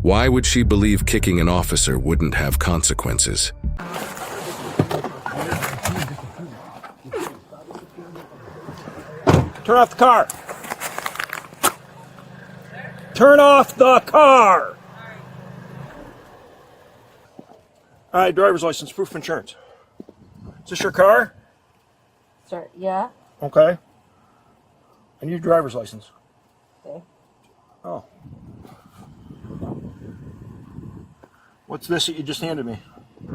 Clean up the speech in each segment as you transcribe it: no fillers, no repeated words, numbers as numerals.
Why would she believe kicking an officer wouldn't have consequences? Turn off the car. Turn off the car. All right, driver's license, proof of insurance. Is this your car? Sir, yeah. Okay. I need your driver's license. Okay. Oh. What's this that you just handed me? You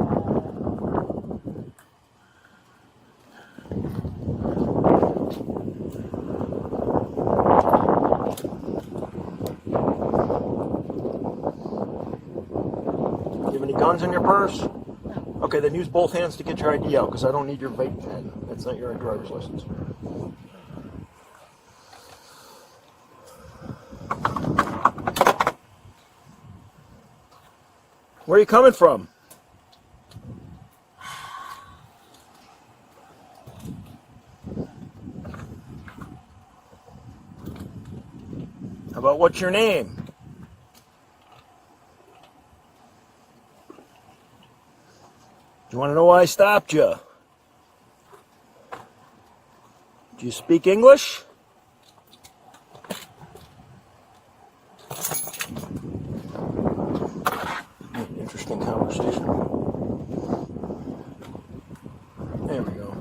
have any guns in your purse? No. Okay, then use both hands to get your ID out, because I don't need your vape pen. That's not your driver's license. Where are you coming from? How about what's your name? Do you want to know why I stopped you? Do you speak English? Interesting conversation. There we go.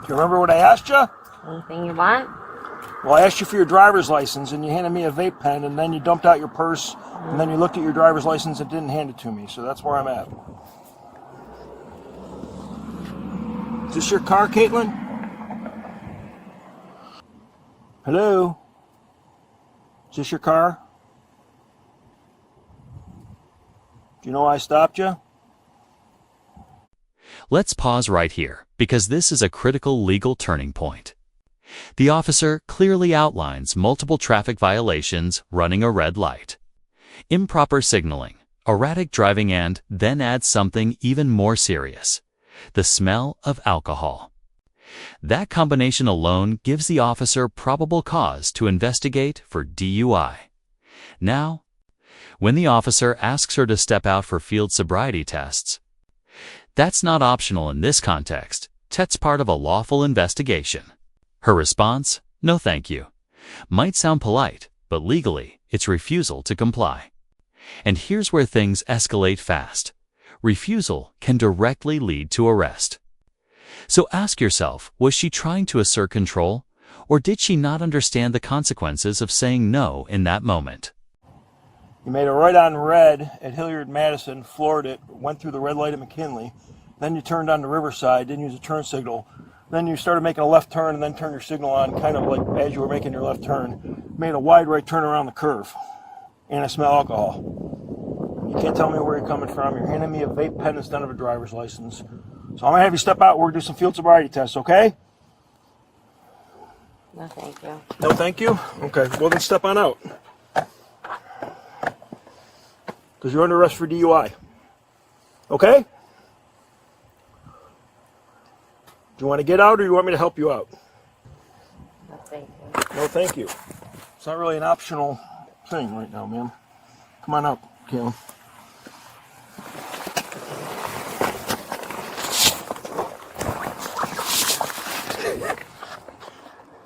Do you remember what I asked you? Anything you want? Well, I asked you for your driver's license, and you handed me a vape pen, and then you dumped out your purse, and then you looked at your driver's license and didn't hand it to me, so that's where I'm at. Is this your car, Caitlin? Hello? Is this your car? Do you know why I stopped you? Let's pause right here, because this is a critical legal turning point. The officer clearly outlines multiple traffic violations running a red light, improper signaling, erratic driving, and then adds something even more serious: the smell of alcohol. That combination alone gives the officer probable cause to investigate for DUI. Now, when the officer asks her to step out for field sobriety tests, that's not optional in this context. That's part of a lawful investigation. Her response, "No thank you," might sound polite, but legally, it's refusal to comply. And here's where things escalate fast. Refusal can directly lead to arrest. So ask yourself, was she trying to assert control, or did she not understand the consequences of saying no in that moment? You made a right on red at Hilliard-Madison, floored it, went through the red light at McKinley, then you turned on to Riverside, didn't use a turn signal, then you started making a left turn and then turned your signal on kind of like as you were making your left turn, made a wide right turn around the curve, and I smell alcohol. You can't tell me where you're coming from. You're handing me a vape pen instead of a driver's license. So I'm going to have you step out. We're going to do some field sobriety tests, okay? No, thank you. No, thank you? Okay, well then step on out. Because you're under arrest for DUI. Okay? Do you want to get out or do you want me to help you out? No, thank you. No, thank you. It's not really an optional thing right now, ma'am. Come on out, Caitlin.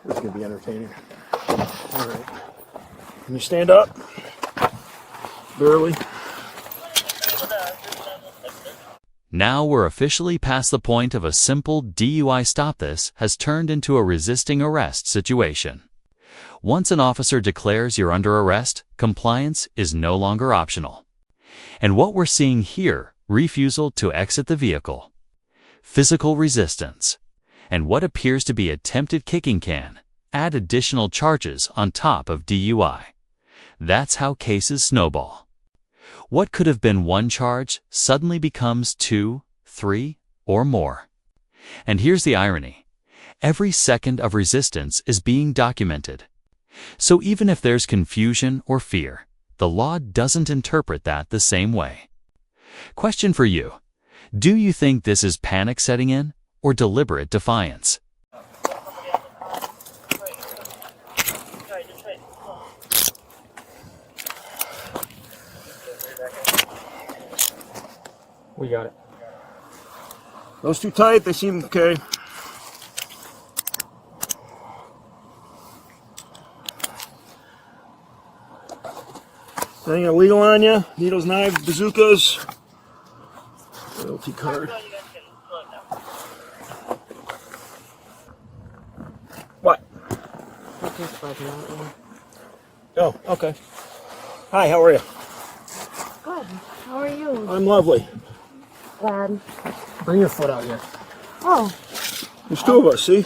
This is going to be entertaining. All right. Can you stand up? Barely. Now we're officially past the point of a simple DUI stop. This has turned into a resisting arrest situation. Once an officer declares you're under arrest, compliance is no longer optional. And what we're seeing here, refusal to exit the vehicle, physical resistance, and what appears to be attempted kicking can add additional charges on top of DUI. That's how cases snowball. What could have been one charge suddenly becomes 2, 3, or more. And here's the irony. Every second of resistance is being documented. So even if there's confusion or fear, the law doesn't interpret that the same way. Question for you. Do you think this is panic setting in or deliberate defiance? We got it. Those too tight, they seem okay. Anything illegal on you? Needles, knives, bazookas? Loyalty card. What? Oh, okay. Hi, how are you? Good. How are you? I'm lovely. Glad. Bring your foot out here. Oh. There's two of us, see?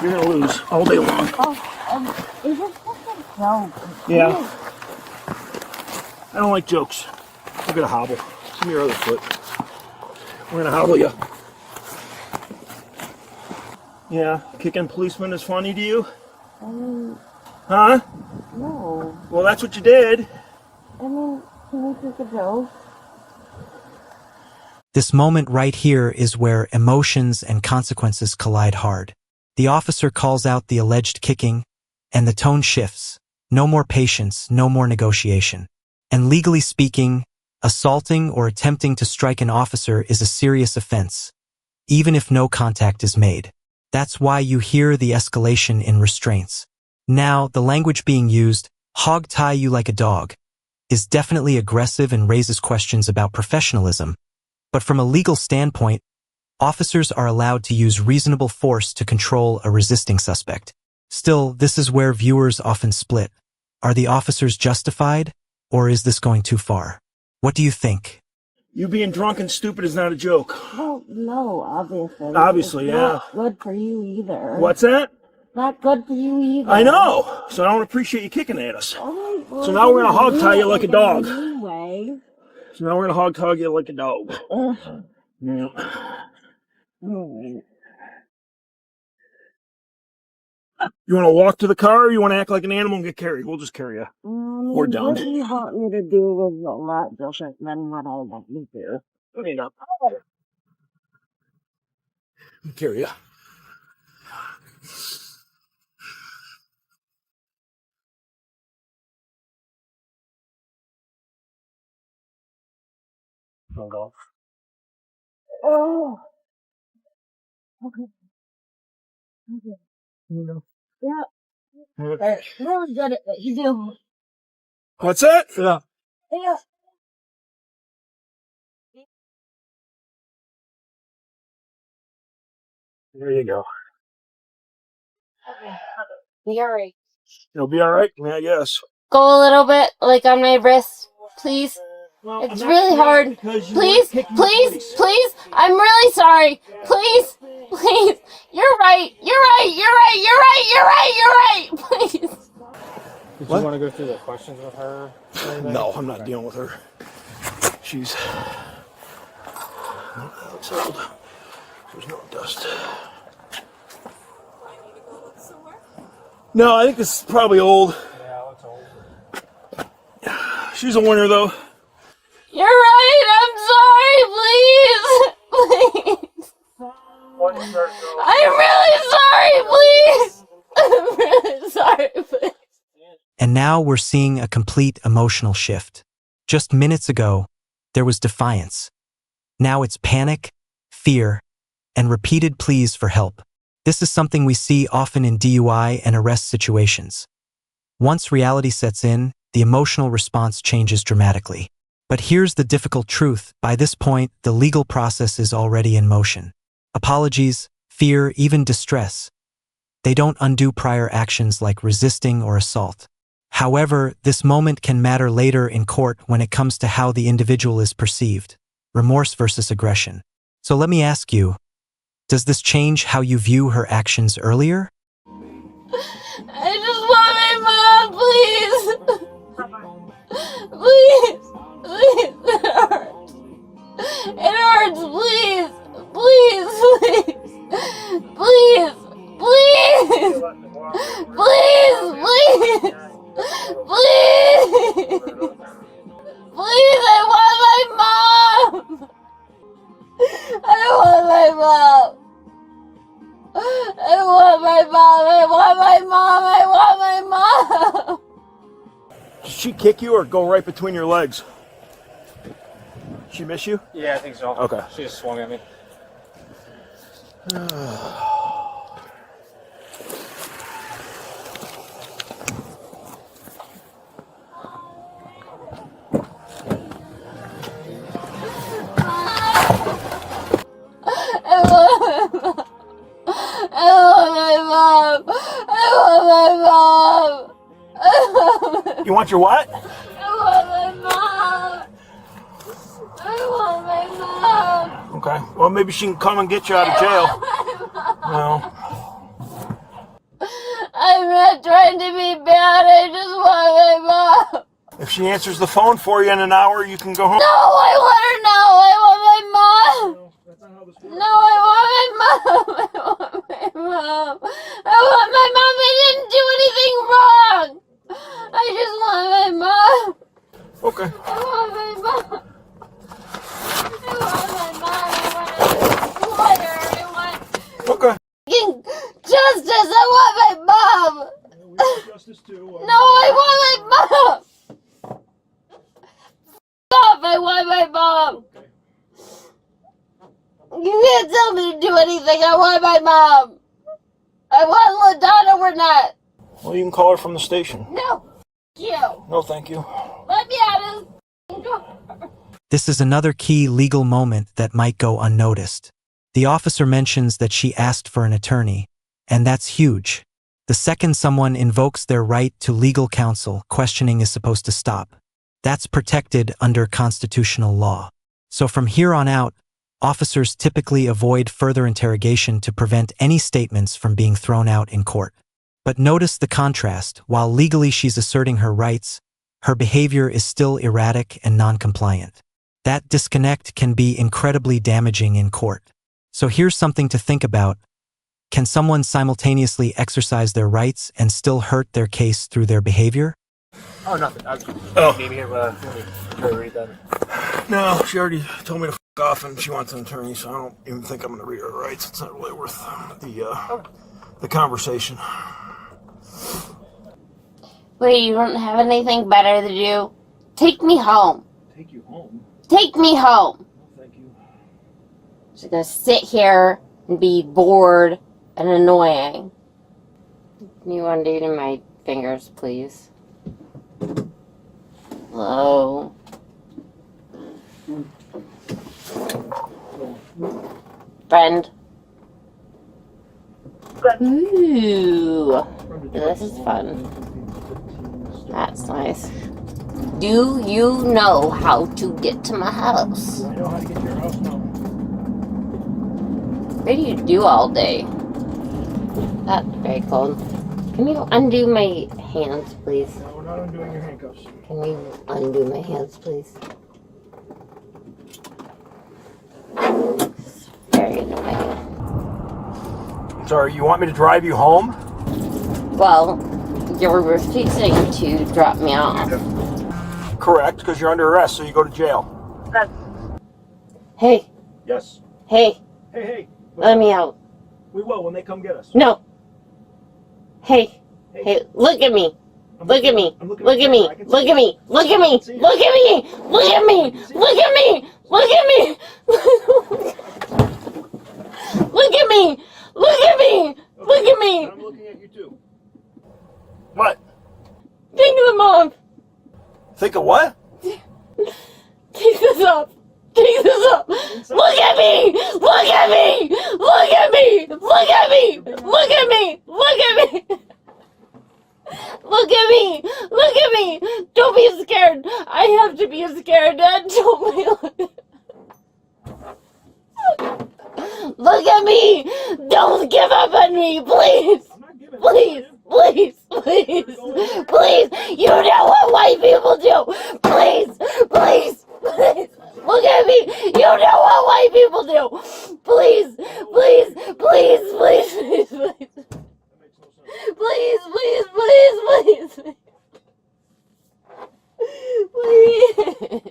You're gonna lose all day long. Oh, is this just a joke? Yeah. I don't like jokes. We're gonna hobble. Give me your other foot. We're gonna hobble you. Yeah, kicking policemen is funny to you? Huh? No. Well, that's what you did. I mean, can you take a joke? This moment right here is where emotions and consequences collide hard. The officer calls out the alleged kicking, and the tone shifts. No more patience, no more negotiation. And legally speaking, assaulting or attempting to strike an officer is a serious offense, even if no contact is made. That's why you hear the escalation in restraints. Now, the language being used, hog tie you like a dog, is definitely aggressive and raises questions about professionalism. But from a legal standpoint, officers are allowed to use reasonable force to control a resisting suspect. Still, this is where viewers often split. Are the officers justified, or is this going too far? What do you think? You being drunk and stupid is not a joke. Well, no, obviously. Obviously, It's yeah. not good for you either. What's that? Not good for you either. I know. So I don't appreciate you kicking at us. All right, well, So now we're gonna hog tie you like a dog. Anyway. So now we're gonna hog tie you like a dog. Yeah. You want to walk to the car, or you want to act like an animal and get carried? We'll just carry you. We're done. What do you want me to do with a lot different than what I want you to do? I mean, carry you. I'll go. Oh. Okay. Okay. Yeah. Okay. Really good at what you do. What's that? Yeah. Yeah. There you go. Okay. You alright? You'll be all right. Yeah, I guess. Go a little bit, like on my wrist, please. Well, It's really hard. Please, please, please. I'm really sorry. Please, please. You're right. You're right. You're right. You're right. You're right. You're right. Please. Did What? you want to go through the questions with her? or anything? No, I'm not dealing with her. She's looks old. There's no dust. No, I think this is probably old. Yeah, that's old. She's a winner, though. You're right. I'm sorry. Please. Please. I'm really sorry. Please. I'm really sorry. Please. And now we're seeing a complete emotional shift. Just minutes ago, there was defiance. Now it's panic, fear, and repeated pleas for help. This is something we see often in DUI and arrest situations. Once reality sets in, the emotional response changes dramatically. But here's the difficult truth. By this point, the legal process is already in motion. Apologies, fear, even distress. They don't undo prior actions like resisting or assault. However, this moment can matter later in court when it comes to how the individual is perceived. Remorse versus aggression. So let me ask you, does this change how you view her actions earlier? I just want my mom, please. Please. Please. It hurts. It hurts. Please. Please. Please. Please. Please. she kick you or go right between your legs? She miss you? Yeah, I think so. Okay. She just swung at me. I want my mom. I want my mom. You want your what? I want my mom. I want my mom. Okay. Well, maybe she can come and get you out of jail. No. I'm not trying to be bad. I just want my mom. If she answers the phone for you in an hour, you can go home. No, I want her now. I want my mom. No, I want my mom. I want my mom. I want my mom. I didn't do anything wrong. I just want my mom. Okay. I want my mom. I want my mom. I want her. I want Okay. justice. I want my mom. Justice too. No, I want my mom. Stop. I want my mom. You can't tell me to do anything. I want my mom. I want LaDonna or not. Well, you can call her from the station. No. You. No, thank you. Let me out of this door. This is another key legal moment that might go unnoticed. The officer mentions that she asked for an attorney, and that's huge. The second someone invokes their right to legal counsel, questioning is supposed to stop. That's protected under constitutional law. So from here on out, officers typically avoid further interrogation to prevent any statements from being thrown out in court. But notice the contrast. While legally she's asserting her rights, her behavior is still erratic and non-compliant. That disconnect can be incredibly damaging in court. So here's something to think about. Can someone simultaneously exercise their rights and still hurt their case through their behavior? Oh, nothing. I was maybe have let me try to read that. No, she already told me to f*** off, and she wants an attorney, so I don't even think I'm going to read her rights. It's not really worth the conversation. Wait, you don't have anything better to do? Take me home. Take you home? Take me home. No, thank you. She's gonna sit here and be bored and annoying. Can you undo my fingers, please? Hello. Friend. Ooh. This is fun. That's nice. Do you know how to get to my house? Do I know how to get to your house now? What do you do all day? That's very cold. Can you undo my hands, please? No, we're not undoing your handcuffs. Can you undo my hands, please? It's very annoying. Sorry, you want me to drive you home? Well, you're refusing to drop me off. Correct, because you're under arrest, so you go to jail. Hey, Yes. hey, Hey. let me out. We will when they come get us. No. Hey, hey, look at me. Look at me. Look at me. Look at me. Look at me. Look at me. Look at me. Look at me. Look at me. Look at me. Look at me. Look at me. I'm looking at you too. What? Take them off. Think of what? Take this off. Take this off. Look at me. Look at me. Look at me. Look at me. Look at me. Look at me. Look at me! Look at me! Don't be scared! I have to be scared! Don't be... Look at me! Don't give up on me! Please! Please! Please! Please! Please! You know what white people do! Please! Please! Please! Look at me! You know what white people do! Please! Please! Please! Please! Please! Please! Please, please, please, please. Please.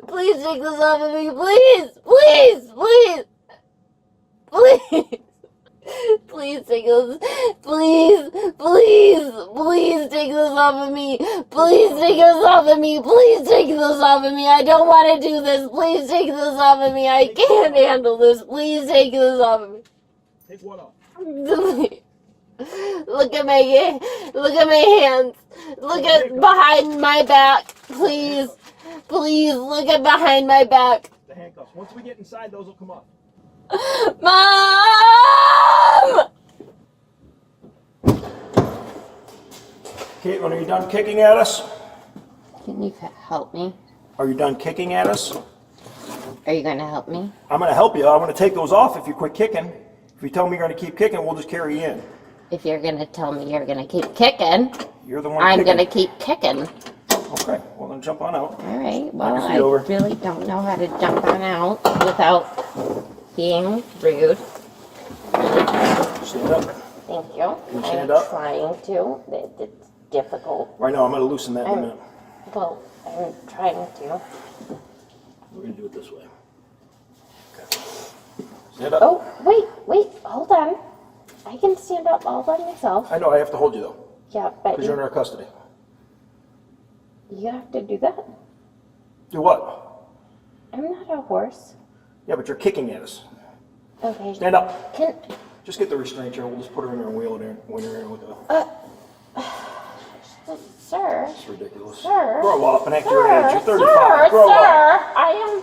Please take this off of me. Please, please, please. Please. Please take this. Please, please take this off of me. Please take this off of me. Please take this off of me. I don't want to do this. Please take this off of me. I can't handle this. Please take this off of me. Take what off? Look at my hands. Look at behind my back. Please, please look at behind my back. The handcuffs. Once we get inside, those will come off. Mom! Caitlin, are you done kicking at us? Can you help me? Are you done kicking at us? Are you going to help me? I'm going to help you. I'm going to take those off if you quit kicking. If you tell me you're going to keep kicking, we'll just carry you in. If you're going to tell me you're going to keep kicking, You're the one I'm kicking. going to keep kicking. Okay, well then jump on out. All right, well, Knock your I feet over. really don't know how to jump on out without being rude. Stand up. Thank you. you stand I'm up? trying to. It's difficult. Right now, I'm going to loosen that in a minute. Well, I'm trying to. We're going to do it this way. Okay. Stand up. Oh, wait, hold on. I can stand up all by myself. I know, I have to hold you though, Yeah, but because you're in our custody. you have to do that. Do what? I'm not a horse. Yeah, but you're kicking at us. Okay. Stand up. Can Just get the restraint chair. We'll just put her in there and wheel it in when you're in with the... sir? It's ridiculous. Sir? Grow up and act your age. You're 35. Sir, Grow up. sir, I am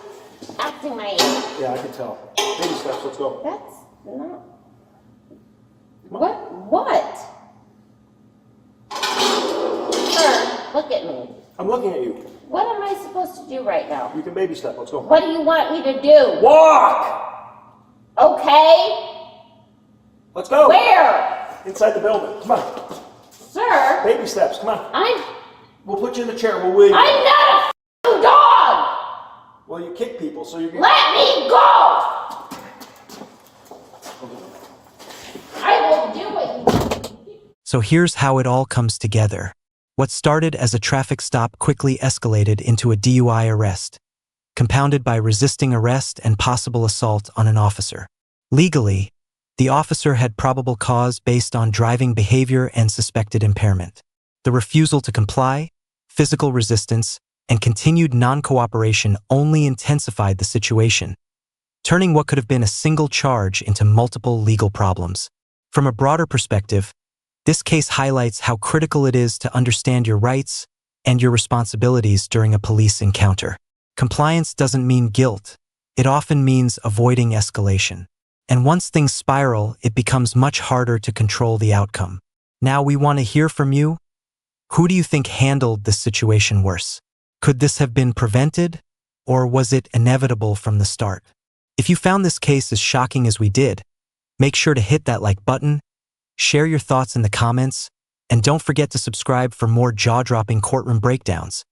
acting my age. Yeah, I can tell. Baby steps. Let's go. That's not. What? Sir, look at me. I'm looking at you. What am I supposed to do right now? You can baby step. Let's go. What do you want me to do? Walk! Okay. Let's go. Where? Inside the building. Come on. Sir, Baby steps. Come on. We'll put you in the chair. We'll wheel you. I'm not a f***ing dog. Well, you kick people, so you're... Let me go. I will do it. So here's how it all comes together. What started as a traffic stop quickly escalated into a DUI arrest, compounded by resisting arrest and possible assault on an officer. Legally, the officer had probable cause based on driving behavior and suspected impairment. The refusal to comply, physical resistance, and continued non-cooperation only intensified the situation, turning what could have been a single charge into multiple legal problems. From a broader perspective, this case highlights how critical it is to understand your rights and your responsibilities during a police encounter. Compliance doesn't mean guilt. It often means avoiding escalation. And once things spiral, it becomes much harder to control the outcome. Now we want to hear from you. Who do you think handled this situation worse? Could this have been prevented, or was it inevitable from the start? If you found this case as shocking as we did, make sure to hit that like button, share your thoughts in the comments, and don't forget to subscribe for more jaw-dropping courtroom breakdowns.